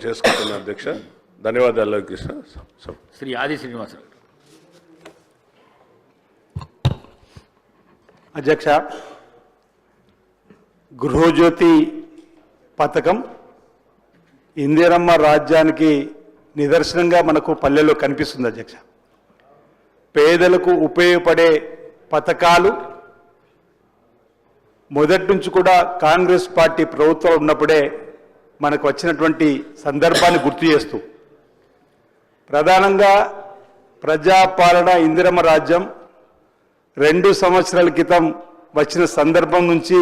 చేసుకుంటున్నా అధ్యక్ష. ధన్యవాదాలు కృష్ణ. శ్రీ ఆది శ్రీనివాస అధ్యక్ష, గృహజ్యోతి పథకం ఇందిరమ్మ రాజ్యానికి నిదర్శనంగా మనకు పల్లెల్లో కనిపిస్తుంది అధ్యక్ష. పేదలకు ఉపయోగపడే పథకాలు మొదటి నుంచి కూడా కాంగ్రెస్ పార్టీ ప్రభుత్వం ఉన్నప్పుడే మనకు వచ్చినటువంటి సందర్భాన్ని గుర్తు చేస్తూ, ప్రధానంగా ప్రజాపాలన ఇందిరమ్మ రాజ్యం 2 సంవత్సరాల క్రితం వచ్చిన సందర్భం నుంచి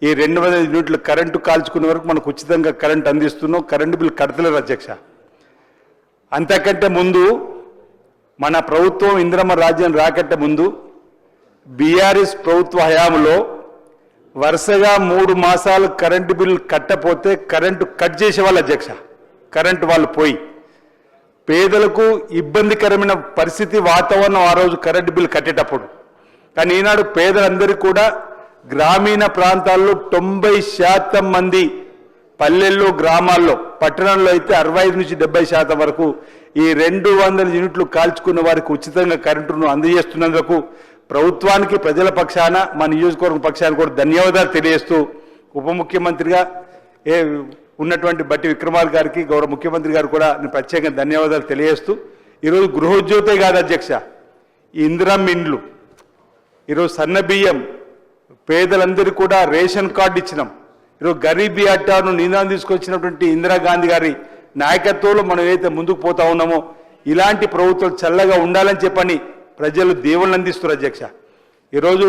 ఈ 200 యూనిట్లు కరెంటు కాల్చుకునే వరకు మనకు ఉచితంగా కరెంటు అందిస్తున్నాం. కరెంటు బిల్లు కడతలేరు అధ్యక్ష. అంతకంటే ముందు మన ప్రభుత్వం ఇందిరమ్మ రాజ్యం రాకంటే ముందు బీఆర్ఎస్ ప్రభుత్వ హయాంలో వరుసగా 3 మాసాలు కరెంటు బిల్లు కట్టపోతే కరెంటు కట్ చేసేవాళ్ళు అధ్యక్ష. కరెంటు వాళ్ళు పోయి పేదలకు ఇబ్బందికరమైన పరిస్థితి వాతావరణం ఆ రోజు కరెంటు బిల్లు కట్టేటప్పుడు. కానీ ఈనాడు పేదలందరికీ కూడా గ్రామీణ ప్రాంతాల్లో 90% మంది పల్లెల్లో గ్రామాల్లో, పట్టణంలో అయితే 65 నుంచి 70% వరకు ఈ 200 యూనిట్లు కాల్చుకున్న వారికి ఉచితంగా కరెంటును అందజేస్తున్నందుకు ప్రభుత్వానికి ప్రజల పక్షాన మన నియోజకవర్గం పక్షాన కూడా ధన్యవాదాలు తెలియజేస్తూ, ఉప ముఖ్యమంత్రిగా ఉన్నటువంటి బట్టి విక్రమార్క గారికి, గౌరవ ముఖ్యమంత్రి గారు కూడా నేను ప్రత్యేకంగా ధన్యవాదాలు తెలియజేస్తూ, ఈరోజు గృహజ్యోతే కాదు అధ్యక్ష, ఈ ఇందిరమ్మ ఇండ్లు, ఈరోజు సన్న బియ్యం పేదలందరికీ కూడా రేషన్ కార్డు ఇచ్చినాం. ఈరోజు గరీబీ అట్టాను నినాదం తీసుకొచ్చినటువంటి ఇందిరాగాంధీ గారి నాయకత్వంలో మనం ఏదైతే ముందుకు పోతా ఉన్నామో ఇలాంటి ప్రభుత్వం చల్లగా ఉండాలని చెప్పని ప్రజలు దేవుళ్ళని అందిస్తున్నారు అధ్యక్ష. ఈరోజు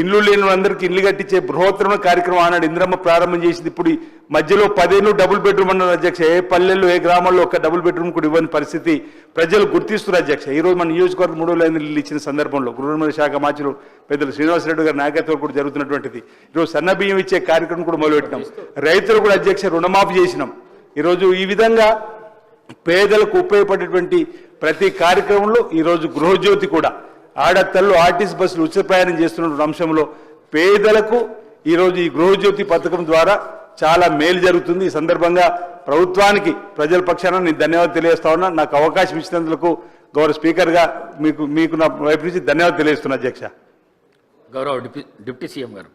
ఇండ్లు లేని అందరికీ ఇల్లు కట్టించే బృహత్తరమైన కార్యక్రమం ఆనాడు ఇందిరమ్మ ప్రారంభం చేసింది. ఇప్పుడు మధ్యలో 10 ఏళ్ళు డబుల్ బెడ్రూమ్ అన్నారు అధ్యక్ష. ఏ పల్లెల్లో ఏ గ్రామాల్లో ఒక డబుల్ బెడ్రూమ్ కూడా ఇవ్వని పరిస్థితి ప్రజలు గుర్తిస్తున్నారు అధ్యక్ష. ఈరోజు మన నియోజకవర్గం 3 లైన్ ఇల్లు ఇచ్చిన సందర్భంలో గృహనిర్మాణ శాఖ మంత్రులు పెద్దలు శ్రీనివాసరెడ్డి గారి నాయకత్వం కూడా జరుగుతున్నటువంటిది. ఈరోజు సన్న బియ్యం ఇచ్చే కార్యక్రమం కూడా మొదలుపెట్టినాం. రైతులు కూడా అధ్యక్ష రుణమాఫీ చేసినాం. ఈరోజు ఈ విధంగా పేదలకు ఉపయోగపడేటువంటి ప్రతి కార్యక్రమంలో ఈరోజు గృహజ్యోతి కూడా ఆడతల్లు ఆర్టీసీ బస్సులు ఉచిత ప్రయాణం చేస్తున్న అంశంలో పేదలకు ఈరోజు ఈ గృహజ్యోతి పథకం ద్వారా చాలా మేలు జరుగుతుంది. ఈ సందర్భంగా ప్రభుత్వానికి ప్రజల పక్షాన నేను ధన్యవాదాలు తెలియజేస్తా ఉన్నా. నాకు అవకాశం ఇచ్చినందుకు గౌరవ స్పీకర్గా మీకు నా వైపు నుంచి ధన్యవాదాలు తెలియజేస్తున్నా అధ్యక్ష. గౌరవ డిప్యూటీ సీఎం గారు.